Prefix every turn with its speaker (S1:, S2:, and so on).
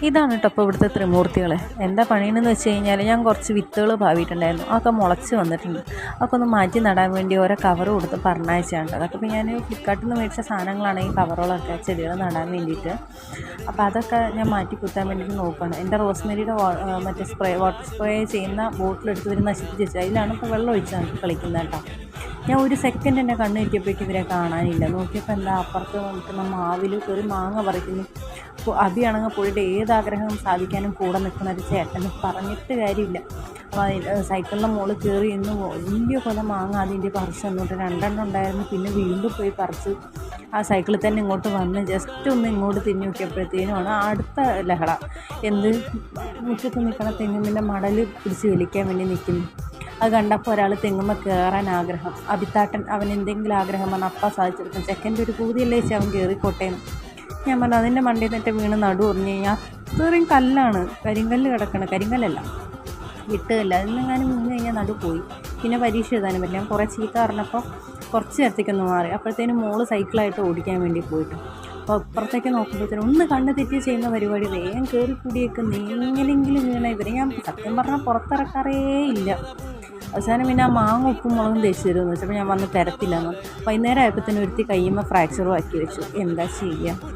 S1: ഇതാണ് കേട്ടോ ഇപ്പോൾ ഇവിടുത്തെ ത്രിമൂർത്തികൾ. എന്താ പണിയെന്ന് വെച്ച് കഴിഞ്ഞാൽ ഞാൻ കുറച്ച് വിത്തുകൾ പാവിയിട്ടുണ്ടായിരുന്നു, അതൊക്കെ മുളച്ച് വന്നിട്ടുണ്ട്. അതൊക്കെ ഒന്ന് മാറ്റി നടാൻ വേണ്ടി ഓരോ കവർ കൊടുത്ത് പറഞ്ഞയച്ചാണ്. അതൊക്കെ ഇപ്പോൾ ഞാൻ ഫ്ലിപ്കാർട്ടിൽ നിന്ന് മേടിച്ച സാധനങ്ങളാണ്, ഈ കവറുകളൊക്കെ ചെടികൾ നടാൻ വേണ്ടിയിട്ട്. അപ്പോൾ അതൊക്കെ ഞാൻ മാറ്റി കുത്താൻ വേണ്ടിയിട്ട് നോക്കുകയാണ്. എൻ്റെ റോസ്മേരിയുടെ മറ്റേ വാട്ടർ സ്പ്രേ ചെയ്യുന്ന ബോട്ടിലെടുത്ത് ഇവർ നശിപ്പിച്ച് വെച്ചത്, അതിലാണ് ഇപ്പോൾ വെള്ളം ഒഴിച്ച് കളിക്കുന്നത് കേട്ടോ. ഞാൻ ഒരു സെക്കൻഡ് എൻ്റെ കണ്ണ് കിട്ടിയപ്പോഴേക്കും ഇവരെ കാണാനില്ല. നോക്കിയപ്പോൾ എന്താ അപ്പുറത്ത് നിൽക്കുന്ന മാവിൽ ഒരു മാങ്ങ പറിക്കുന്നു. അപ്പോൾ അഭിയാണെങ്കിൽ പുള്ളിയുടെ ഏതാഗ്രഹം സാധിക്കാനും കൂടെ നിൽക്കുന്ന ഒരു ചേട്ടന് പറഞ്ഞിട്ട് കാര്യമില്ല. അപ്പോൾ സൈക്കിളിൻ്റെ മുകളിൽ കയറി ഇന്ന് വലിയ കൊല മാങ്ങ അതിൻ്റെ പറിച്ച് തന്നിട്ട് 2 ഉണ്ടായിരുന്നു. പിന്നെ വീണ്ടും പോയി പറിച്ച് ആ സൈക്കിളിൽ തന്നെ ഇങ്ങോട്ട് വന്ന് ജസ്റ്റ് ഒന്ന് ഇങ്ങോട്ട് തിരിഞ്ഞു നോക്കിയപ്പോഴത്തേനുമാണ് അടുത്ത ലഹള. എന്ത് മുറ്റത്ത് നിൽക്കണ തെങ്ങിൻ്റെ മടൽ പിടിച്ച് വലിക്കാൻ വേണ്ടി നിൽക്കുന്നു. അത് കണ്ടപ്പോൾ ഒരാൾ തെങ്ങുമ്പോൾ കയറാൻ ആഗ്രഹം. അഭിത്താട്ടൻ അവൻ എന്തെങ്കിലും ആഗ്രഹം പറഞ്ഞാൽ അപ്പം സാധിച്ചെടുക്കും. ചെക്കൻ്റെ ഒരു പൂതിയല്ലേ വെച്ച് അവൻ കയറിക്കോട്ടേന്ന്. ഞാൻ പറഞ്ഞു അതിൻ്റെ മണ്ടയിൽ നിന്നിട്ട് വീണ് നടു പറഞ്ഞു കഴിഞ്ഞാൽ അത്രയും കല്ലാണ്, കരിങ്കല്ല് കിടക്കണം. കരിങ്കല്ലല്ല, വിട്ടുകല്ല. അതിനെങ്ങാനും വീണ് കഴിഞ്ഞാൽ നടു പോയി. പിന്നെ പരീക്ഷ എഴുതാനും പറ്റില്ല. ഞാൻ കുറേ ചീത്ത പറഞ്ഞപ്പോൾ കുറച്ച് നേരത്തേക്കൊന്ന് മാറി. അപ്പോഴത്തേനും മോള് സൈക്കിളായിട്ട് ഓടിക്കാൻ വേണ്ടി പോയിട്ട് അപ്പോൾ അപ്പുറത്തേക്ക് നോക്കുമ്പോഴത്തേനും ഒന്ന് കണ്ണ് തെറ്റി ചെയ്യുന്ന പരിപാടി വേഗം കയറി കൂടിയേക്ക് എങ്ങനെയെങ്കിലും വീണ ഇവരെ ഞാൻ സത്യം പറഞ്ഞാൽ പുറത്തിറക്കാറേ ഇല്ല. അവസാനം പിന്നെ ആ മാങ്ങ ഉപ്പും മുളകും തേച്ച് തരുമെന്ന് വെച്ചപ്പോൾ ഞാൻ വന്ന് തരത്തില്ലെന്ന്. വൈകുന്നേരം ആയപ്പോൾ തന്നെ ഒരുത്തി കയ്യുമ്പോൾ ഫ്രാക്ചറും ആക്കി വെച്ചു. എന്താ ചെയ്യുക.